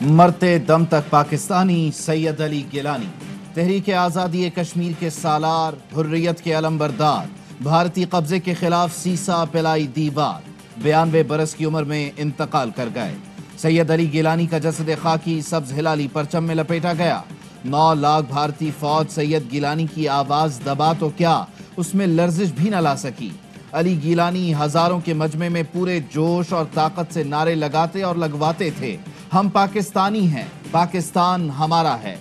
مرتے دم تک پاکستانی سید علی گیلانی تحریک آزادی کشمیر کے سالار، حریت کے علم بردار، بھارتی قبضے کے خلاف سیسا پلائی دیوار، 92 برس کی عمر میں انتقال کر گئے۔ سید علی گیلانی کا جسد خاکی سبز ہلالی پرچم میں لپیٹا گیا۔ 9 لاکھ بھارتی فوج سید گیلانی کی آواز دبا تو کیا، اس میں لرزش بھی نہ لا سکی۔ علی گیلانی ہزاروں کے مجمع میں پورے جوش اور طاقت سے نعرے لگاتے اور لگواتے تھے، ہم پاکستانی ہیں، پاکستان ہمارا ہے۔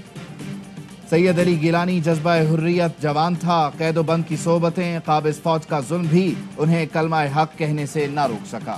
سید علی گیلانی جذبہ حریت جوان تھا، قید و بند کی صحبتیں، قابض فوج کا ظلم بھی انہیں کلمہ حق کہنے سے نہ روک سکا۔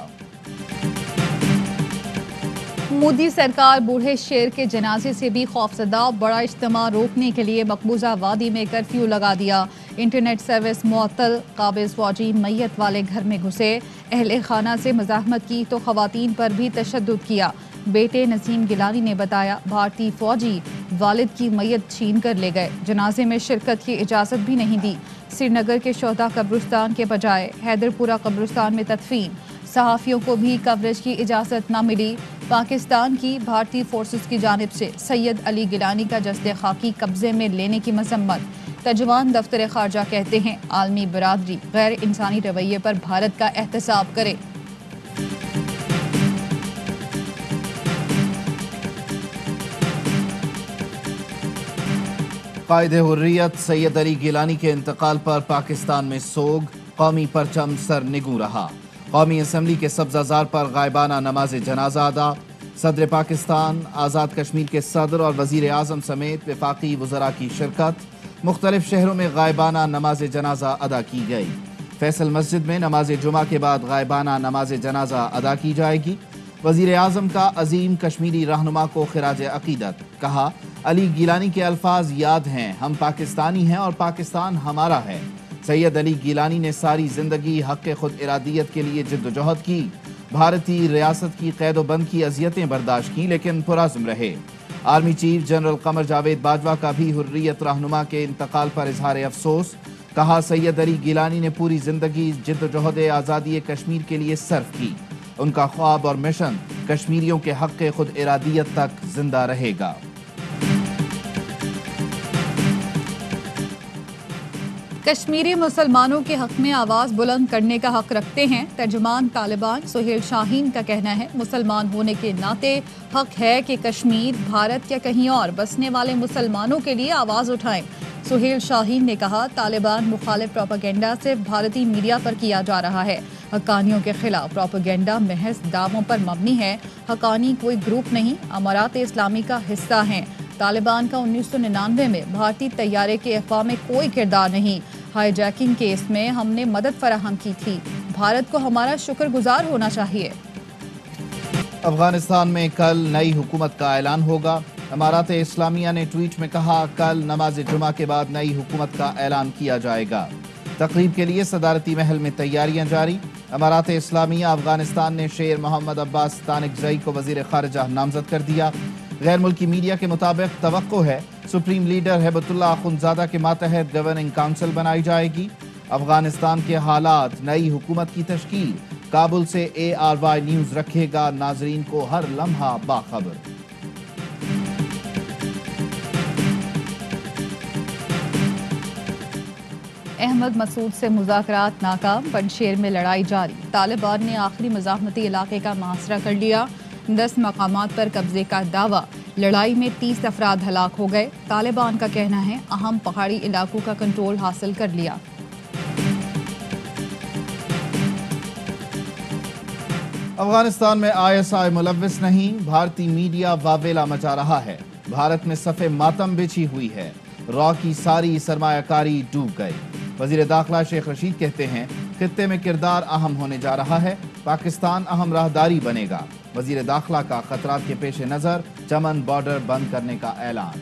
مودی سرکار بوڑھے شیر کے جنازے سے بھی خوفزدہ، بڑا اجتماع روکنے کے لیے مقبوضہ وادی میں کرفیو لگا دیا، انٹرنیٹ سروس معطل، قابض فوجی میت والے گھر میں گھسے، اہل خانہ سے مزاحمت کی تو خواتین پر بھی تشدد کیا۔ بیٹے نسیم گیلانی نے بتایا، بھارتی فوجی والد کی میت چھین کر لے گئے، جنازے میں شرکت کی اجازت بھی نہیں دی۔ سری نگر کے شہداء قبرستان کے بجائے حیدر پورہ قبرستان میں تدفین، صحافیوں کو بھی کوریج کی اجازت نہ ملی۔ پاکستان کی بھارتی فورسز کی جانب سے سید علی گیلانی کا جسد خاکی قبضے میں لینے کی مذمت۔ ترجمان دفتر خارجہ کہتے ہیں، عالمی برادری غیر انسانی رویے پر بھارت کا احتساب کرے۔ قائد حریت سید علی گیلانی کے انتقال پر پاکستان میں سوگ، قومی پرچم سر نگوں رہا۔ قومی اسمبلی کے سبز ازار پر غائبانہ نماز جنازہ ادا، صدر پاکستان، آزاد کشمیر کے صدر اور وزیر اعظم سمیت وفاقی وزراء کی شرکت، مختلف شہروں میں غائبانہ نماز جنازہ ادا کی گئی۔ فیصل مسجد میں نماز جمعہ کے بعد غائبانہ نماز جنازہ ادا کی جائے گی۔ وزیر اعظم کا عظیم کشمیری رہنما کو خراج عقیدت، کہا علی گیلانی کے الفاظ یاد ہیں، ہم پاکستانی ہیں اور پاکستان ہمارا ہے۔ سید علی گیلانی نے ساری زندگی حق خود ارادیت کے لیے جد و جہد کی، بھارتی ریاست کی قید و بند کی اذیتیں برداشت کی لیکن پرعزم رہے۔ Army chief general Qamar Javed Bajwa کا بھی حریت رہنما کے انتقال پر اظہار افسوس، کہا سید علی گیلانی نے پوری زندگی جد و جہد آزادی کشمیر کے لیے صرف کی، ان کا خواب اور مشن کشمیریوں کے حق خود ارادیت تک زندہ رہے گا۔ کشمیری مسلمانوں کے حق میں آواز بلند کرنے کا حق رکھتے ہیں۔ ترجمان طالبان سہیل شاہین کا کہنا ہے، مسلمان ہونے کے ناطے حق ہے کہ کشمیر، بھارت یا کہیں اور بسنے والے مسلمانوں کے لیے آواز اٹھائیں۔ سہیل شاہین نے کہا، طالبان مخالف پروپیگنڈا صرف بھارتی میڈیا پر کیا جا رہا ہے۔ حقانیوں کے خلاف پروپیگنڈا محض دعووں پر مبنی ہے۔ حقانی کوئی گروپ نہیں، امارات اسلامی کا حصہ ہیں۔ طالبان کا 1999 میں بھارتی طیارے کے اغوا میں کوئی کردار نہیں۔ ہائی جیکنگ کیس میں ہم نے مدد فراہم کی تھی۔ بھارت کو ہمارا شکر گزار ہونا چاہیے۔ افغانستان میں کل نئی حکومت کا اعلان ہوگا۔ امارات اسلامیہ نے ٹویٹ میں کہا، کل نماز جمعہ کے بعد نئی حکومت کا اعلان کیا جائے گا۔ تقریب کے لیے صدارتی محل میں تیاریاں جاری۔ امارات اسلامیہ افغانستان نے شیر محمد عباس تانکزئی کو وزیر خارجہ نامزد کر دیا۔ غیر ملکی میڈیا کے مطابق توقع ہے سپریم لیڈر ہیبت اللہ اخندزادہ کے ماتحت گورننگ کونسل بنائی جائے گی۔ افغانستان کے حالات، نئی حکومت کی تشکیل، کابل سے ARY نیوز رکھے گا ناظرین کو ہر لمحہ باخبر۔ احمد مسعود سے مذاکرات ناکام، پنجشیر میں لڑائی جاری، طالبان نے آخری مزاحمتی علاقے کا محاصرہ کر لیا، 10 مقامات پر قبضے کا دعویٰ، لڑائی میں 30 افراد ہلاک ہو گئے، طالبان کا کہنا ہے اہم پہاڑی علاقوں کا کنٹرول حاصل کر لیا۔ افغانستان میں ISI ملوث نہیں، بھارتی میڈیا واویلا مچا رہا ہے، بھارت میں صف ماتم بچھی ہوئی ہے، را کی ساری سرمایہ کاری ڈوب گئی۔ وزیر داخلہ شیخ رشید کہتے ہیں، خطے میں کردار اہم ہونے جا رہا ہے، پاکستان اہم راہداری بنے گا۔ وزیر داخلہ کا خطرات کے پیش نظر چمن بارڈر بند کرنے کا اعلان۔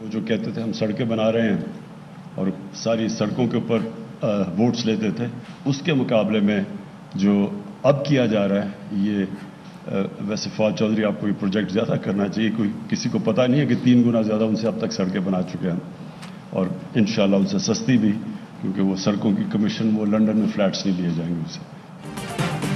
وہ جو کہتے تھے ہم سڑکیں بنا رہے ہیں اور ساری سڑکوں کے اوپر ووٹس لیتے تھے، اس کے مقابلے میں جو اب کیا جا رہا ہے یہ ویسے فواد چودھری آپ کو یہ پروجیکٹ زیادہ کرنا چاہیے، کوئی کسی کو پتہ نہیں ہے کہ 3 گنا زیادہ ان سے اب تک سڑکیں بنا چکے ہیں اور انشاءاللہ ان سے سستی بھی، کیونکہ وہ سڑکوں کی کمیشن وہ لنڈن میں فلیٹس نہیں لیے جائیں گے ان سے۔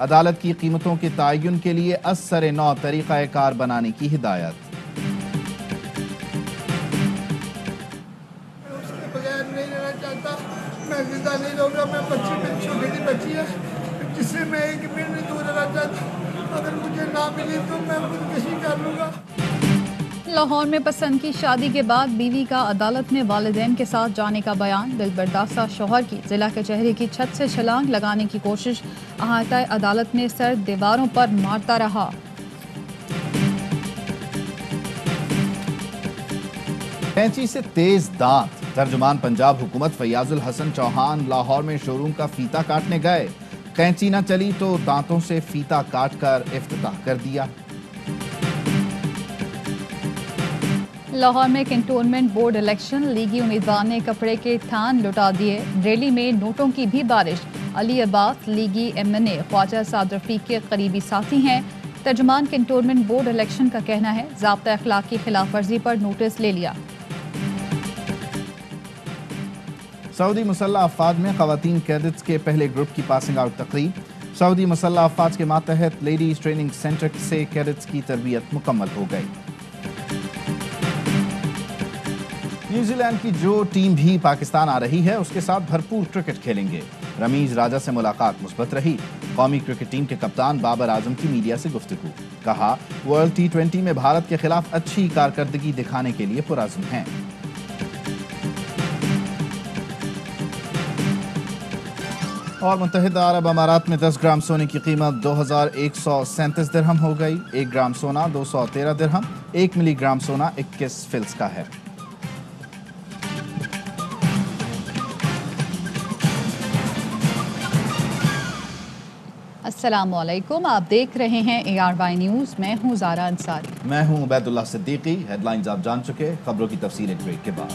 عدالت کی قیمتوں کے تعین کے لیے از-سر نو طریقہ کار بنانے کی ہدایت۔ میں زندہ نہیں رہوں گا، میں چھوٹی بچی ہے جس سے میں 1 منٹ نہیں دور رہنا چاہتا، اگر مجھے نہ ملی تو میں خودکشی کر لوں گا۔ لاہور میں پسند کی شادی کے بعد بیوی کا عدالت میں والدین کے ساتھ جانے کا بیان، دل برداشتہ شوہر کی ضلع کچہری کی چھت سے چھلانگ لگانے کی کوشش، احاطہ عدالت میں سر دیواروں پر مارتا رہا۔ کینچی سے تیز دانت، ترجمان پنجاب حکومت فیاض الحسن چوہان لاہور میں شو روم کا فیتا کاٹنے گئے، کینچی نہ چلی تو دانتوں سے فیتا کاٹ کر افتتاح کر دیا۔ لاہور میں کنٹونمنٹ بورڈ الیکشن، لیگی امیدوار نے کپڑے کے تھان لٹا دیے، ریلی میں نوٹوں کی بھی بارش۔ علی عباس لیگی ایم این اے خواجہ سعد رفیق کے قریبی ساتھی ہیں۔ ترجمان کنٹونمنٹ بورڈ الیکشن کا کہنا ہے ضابطہ اخلاق کی خلاف ورزی پر نوٹس لے لیا۔ سعودی مسلح افواج میں خواتین کیڈٹس کے پہلے گروپ کی پاسنگ آؤٹ تقریب، سعودی مسلح افواج کے ماتحت لیڈیز ٹریننگ سینٹر سے کیڈٹس کی تربیت مکمل ہو گئی۔ نیوزی لینڈ کی جو ٹیم بھی پاکستان آ رہی ہے اس کے ساتھ بھرپور کرکٹ کھیلیں گے، رمیز راجہ سے ملاقات مثبت رہی، قومی کرکٹ ٹیم کے کپتان بابر اعظم کی میڈیا سے گفتگو، کہا ورلڈ T20 میں بھارت کے خلاف اچھی کارکردگی دکھانے کے لیے پرعزم ہیں۔ اور متحدہ عرب امارات میں 10 گرام سونے کی قیمت 2137 درہم ہو گئی، 1 گرام سونا 213 درہم، 1 ملی گرام سونا 21 فلس کا ہے۔ السلام علیکم، آپ دیکھ رہے ہیں ARY نیوز، میں ہوں زارا انصاری۔ میں ہوں عبید اللہ صدیقی۔ ہیڈ لائنز آپ جان چکے، خبروں کی تفصیل ایک بریک کے بعد۔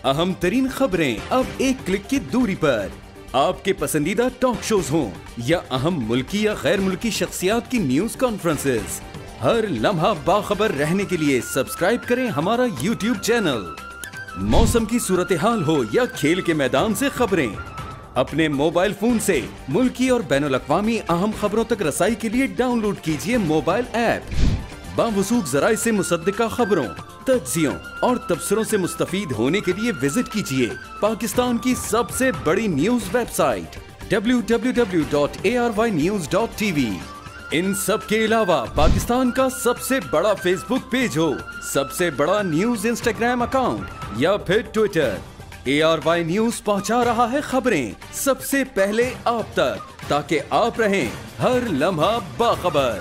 اہم ترین خبریں اب ایک کلک کی دوری پر، آپ کے پسندیدہ ٹاک شوز ہوں یا اہم ملکی یا غیر ملکی شخصیات کی نیوز کانفرنسز، ہر لمحہ باخبر رہنے کے لیے سبسکرائب کریں ہمارا YouTube چینل۔ موسم کی صورتحال ہو یا کھیل کے میدان سے خبریں، اپنے موبائل فون سے ملکی اور بین الاقوامی اہم خبروں تک رسائی کے لیے ڈاؤن لوڈ کیجیے موبائل ایپ۔ باوثوق ذرائع سے مصدقہ خبروں، تجزیوں اور تبصروں سے مستفید ہونے کے لیے وزٹ کیجیے پاکستان کی سب سے بڑی نیوز ویب سائٹ www.arynews.tv۔ ان سب کے علاوہ پاکستان کا سب سے بڑا فیس بک پیج ہو، سب سے بڑا نیوز انسٹاگرام اکاؤنٹ یا پھر ٹویٹر، ARY نیوز پہنچا رہا ہے خبریں سب سے پہلے آپ تک، تاکہ آپ رہیں ہر لمحہ باخبر۔